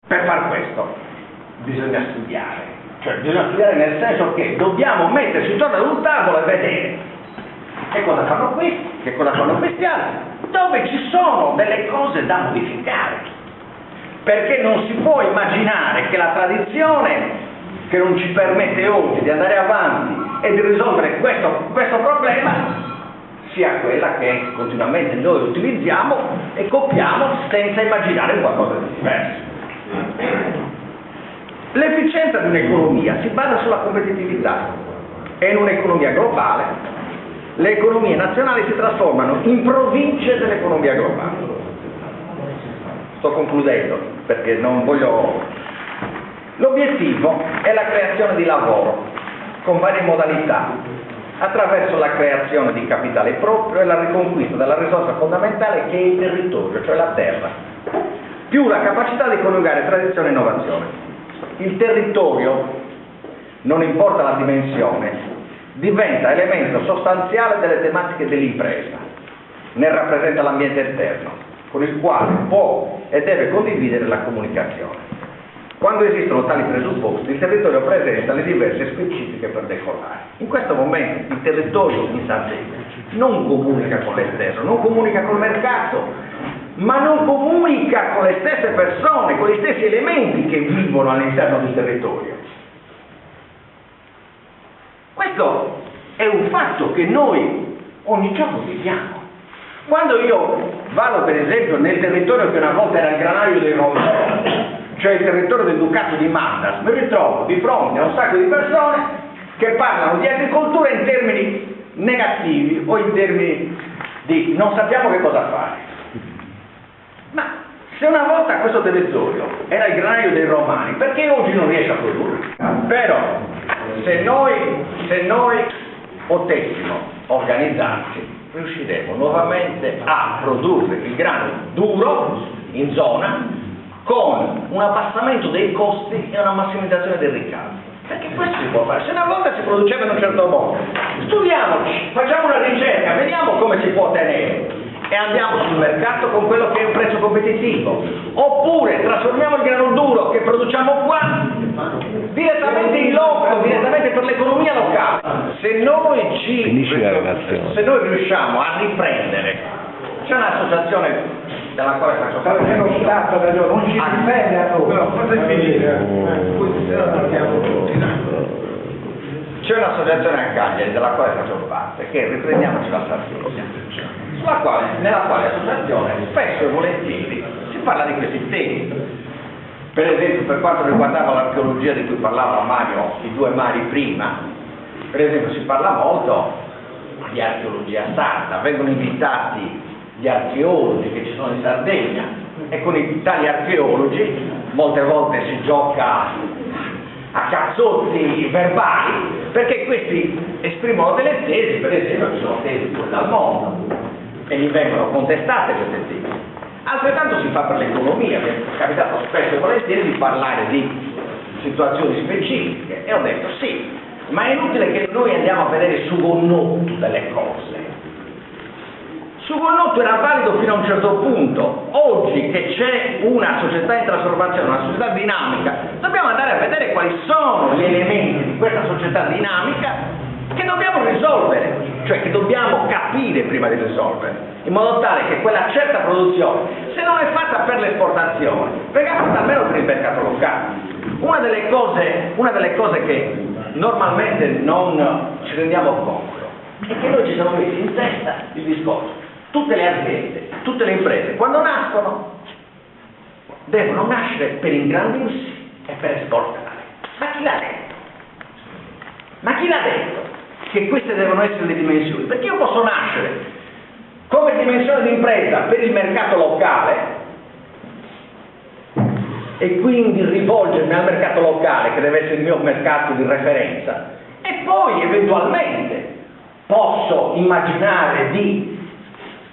Per far questo bisogna studiare. Cioè bisogna studiare nel senso che dobbiamo metterci intorno ad un tavolo e vedere che cosa fanno questi, che cosa fanno questi altri, dove ci sono delle cose da modificare. Perché non si può immaginare che la tradizione che non ci permette oggi di andare avanti e di risolvere questo problema sia quella che continuamente noi utilizziamo e copiamo senza immaginare qualcosa di diverso. L'efficienza di un'economia si basa sulla competitività e in un'economia globale le economie nazionali si trasformano in province dell'economia globale. Sto concludendo perché non voglio... L'obiettivo è la creazione di lavoro con varie modalità attraverso la creazione di capitale proprio e la riconquista della risorsa fondamentale che è il territorio, cioè la terra, più la capacità di coniugare tradizione e innovazione. Il territorio, non importa la dimensione, diventa elemento sostanziale delle tematiche dell'impresa, ne rappresenta l'ambiente esterno, con il quale può e deve condividere la comunicazione. Quando esistono tali presupposti, il territorio presenta le diverse specifiche per decollare. In questo momento il territorio in Sardegna non comunica con l'esterno, non comunica col mercato, ma non comunica con le stesse persone, con gli stessi elementi che vivono all'interno del territorio. Questo è un fatto che noi ogni giorno viviamo. Quando io vado per esempio nel territorio che una volta era il granaio dei Romani, cioè il territorio del Ducato di Mandas, mi ritrovo di fronte a un sacco di persone che parlano di agricoltura in termini negativi o in termini di non sappiamo che cosa fare. Ma se una volta questo territorio era il granaio dei Romani, perché oggi non riesce a produrre? Però se noi potessimo organizzarci, riusciremo nuovamente a produrre il grano duro in zona con un abbassamento dei costi e una massimizzazione del ricavo. Perché questo si può fare. Se una volta si produceva in un certo modo, studiamoci, facciamo una ricerca, vediamo come si può ottenere e andiamo sul mercato con quello che è un prezzo competitivo. Oppure trasformiamo il grano duro che produciamo qua direttamente in loco, direttamente per l'economia locale. Se noi riusciamo a riprendere, c'è un'associazione della quale faccio parte, non ci dipende a c'è un'associazione a Cagliari della quale faccio parte, che è Riprendiamoci la Sardegna, nella quale associazione spesso e volentieri si parla di questi temi. Per esempio, per quanto riguardava l'archeologia di cui parlava Mario, i due mari prima, per esempio si parla molto di archeologia sarda, vengono invitati gli archeologi che ci sono in Sardegna e con tali archeologi molte volte si gioca a cazzotti verbali perché questi esprimono delle tesi, per esempio ci sono tesi fuori dal mondo e gli vengono contestate queste tesi. Altrettanto si fa per l'economia, mi è capitato spesso e volentieri di parlare di situazioni specifiche e ho detto sì, ma è inutile che noi andiamo a vedere su gonnotto delle cose. Su gonnotto era valido fino a un certo punto. Oggi che c'è una società in trasformazione, una società dinamica, dobbiamo andare a vedere quali sono gli elementi di questa società dinamica che dobbiamo risolvere, cioè che dobbiamo capire prima di risolvere, in modo tale che quella certa produzione, se non è fatta per l'esportazione, venga fatta almeno per il mercato locale. Una delle cose che normalmente non ci rendiamo conto è che noi ci siamo messi in testa il discorso. Tutte le aziende, tutte le imprese, quando nascono, devono nascere per ingrandirsi e per esportare. Ma chi l'ha detto? Ma chi l'ha detto che queste devono essere le dimensioni? Perché io posso nascere come dimensione di impresa per il mercato locale e quindi rivolgermi al mercato locale, che deve essere il mio mercato di referenza, e poi eventualmente posso immaginare di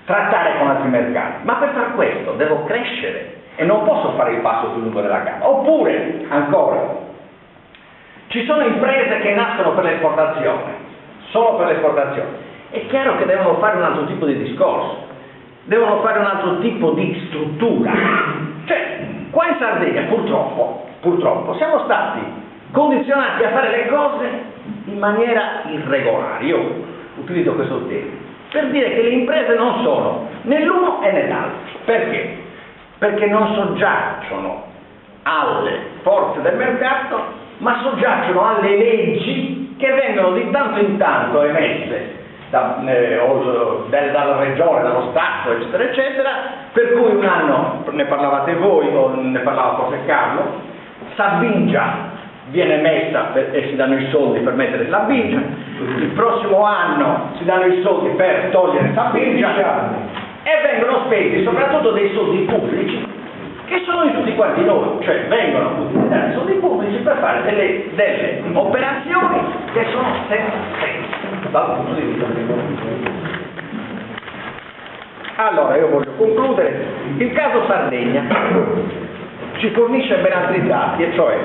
trattare con altri mercati, ma per far questo devo crescere e non posso fare il passo più lungo della gamba. Oppure, ancora, ci sono imprese che nascono per l'esportazione, solo per l'esportazione. È chiaro che devono fare un altro tipo di discorso, devono fare un altro tipo di struttura. Cioè, Qua in Sardegna purtroppo siamo stati condizionati a fare le cose in maniera irregolare. Io utilizzo questo termine per dire che le imprese non sono né l'uno né nell'altro. Perché? Perché non soggiacciono alle forze del mercato, ma soggiacciono alle leggi che vengono di tanto in tanto emesse dalla regione, dallo Stato, eccetera, eccetera, per cui un anno, ne parlavate voi, o ne parlava forse Carlo, Sabingia viene messa e si danno i soldi per mettere Sabingia, il prossimo anno si danno i soldi per togliere Sabingia e vengono spesi soprattutto dei soldi pubblici che sono di tutti quanti noi, cioè vengono utilizzati i soldi pubblici per fare delle operazioni che sono senza senso dal punto di vista dell'economia. Allora io voglio concludere. Il caso Sardegna ci fornisce ben altri dati, e cioè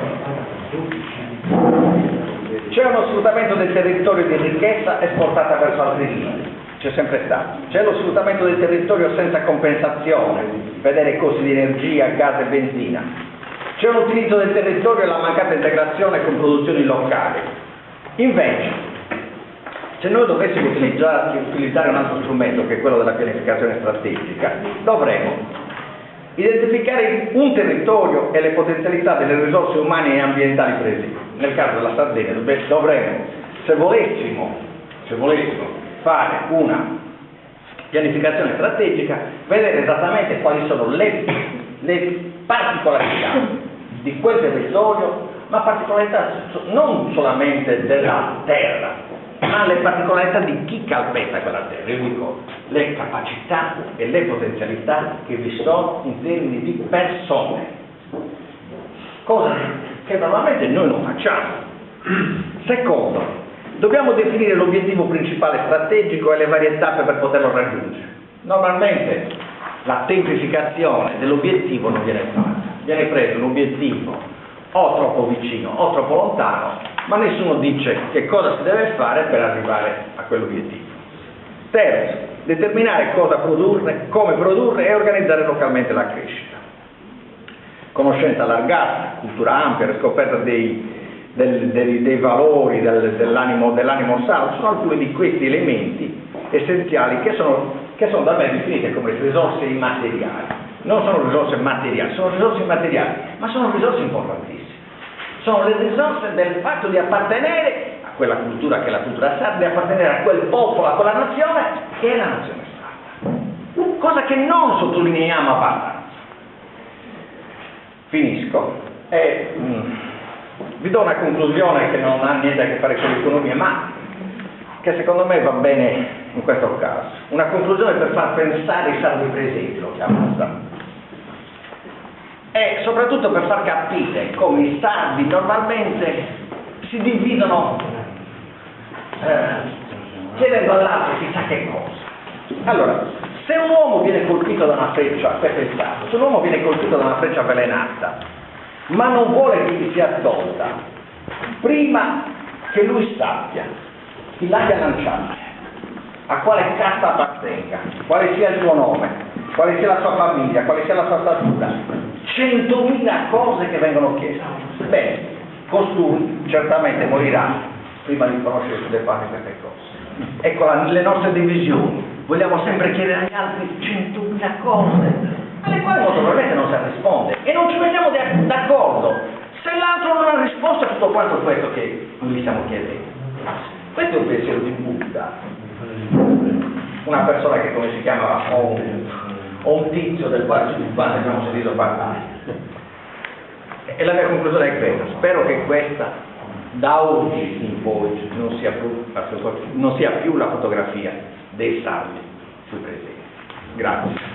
c'è uno sfruttamento del territorio di ricchezza esportata verso altri lidi, c'è sempre stato. C'è lo sfruttamento del territorio senza compensazione, vedere i costi di energia, gas e benzina. C'è un utilizzo del territorio e la mancata integrazione con produzioni locali. Invece, se noi dovessimo utilizzare un altro strumento, che è quello della pianificazione strategica, dovremo identificare un territorio e le potenzialità delle risorse umane e ambientali presenti. Nel caso della Sardegna dovremo, se volessimo fare una pianificazione strategica, vedere esattamente quali sono le particolarità di quel territorio, ma particolarità non solamente della terra, ma le particolarità di chi calpesta quella terra. Io dico le capacità e le potenzialità che vi sono in termini di persone, cosa che normalmente noi non facciamo. Secondo, dobbiamo definire l'obiettivo principale strategico e le varie tappe per poterlo raggiungere. Normalmente la tempificazione dell'obiettivo non viene fatta, viene preso un obiettivo o troppo vicino o troppo lontano, ma nessuno dice che cosa si deve fare per arrivare a quell'obiettivo. Terzo, determinare cosa produrre, come produrre e organizzare localmente la crescita. Conoscenza allargata, cultura ampia, riscoperta dei valori, dell'animo sano, sono alcuni di questi elementi essenziali che sono da me definite come risorse immateriali. Non sono risorse materiali, sono risorse immateriali, ma sono risorse importantissime. Sono le risorse del fatto di appartenere a quella cultura che è la cultura sarda, di appartenere a quel popolo, a quella nazione che è la nazione sarda. Cosa che non sottolineiamo abbastanza. Finisco e vi do una conclusione che non ha niente a che fare con l'economia, ma che secondo me va bene in questo caso. Una conclusione per far pensare i sardi presenti, lo chiamano, e soprattutto per far capire come i sardi normalmente si dividono chiedendo all'altro chissà che cosa. Allora, se un uomo viene colpito da una freccia, questo è il caso, se un uomo viene colpito da una freccia avvelenata, ma non vuole che gli sia tolta, prima che lui sappia chi l'abbia lanciata, a quale casta appartenga, quale sia il suo nome, quale sia la sua famiglia, quale sia la sua statura, 100.000 cose che vengono chieste. Bene, costui certamente morirà prima di conoscere tutte queste cose. Ecco le nostre divisioni. Vogliamo sempre chiedere agli altri 100.000 cose, alle quali molto probabilmente non sa rispondere, e non ci mettiamo d'accordo se l'altro non ha risposto a tutto quanto questo che noi gli stiamo chiedendo. Questo è un pensiero di Buddha, una persona che, come si chiama, o un tizio del quale abbiamo sentito parlare. E la mia conclusione è questa: spero che questa da oggi in poi non sia più la fotografia dei sardi sui presenti. Grazie.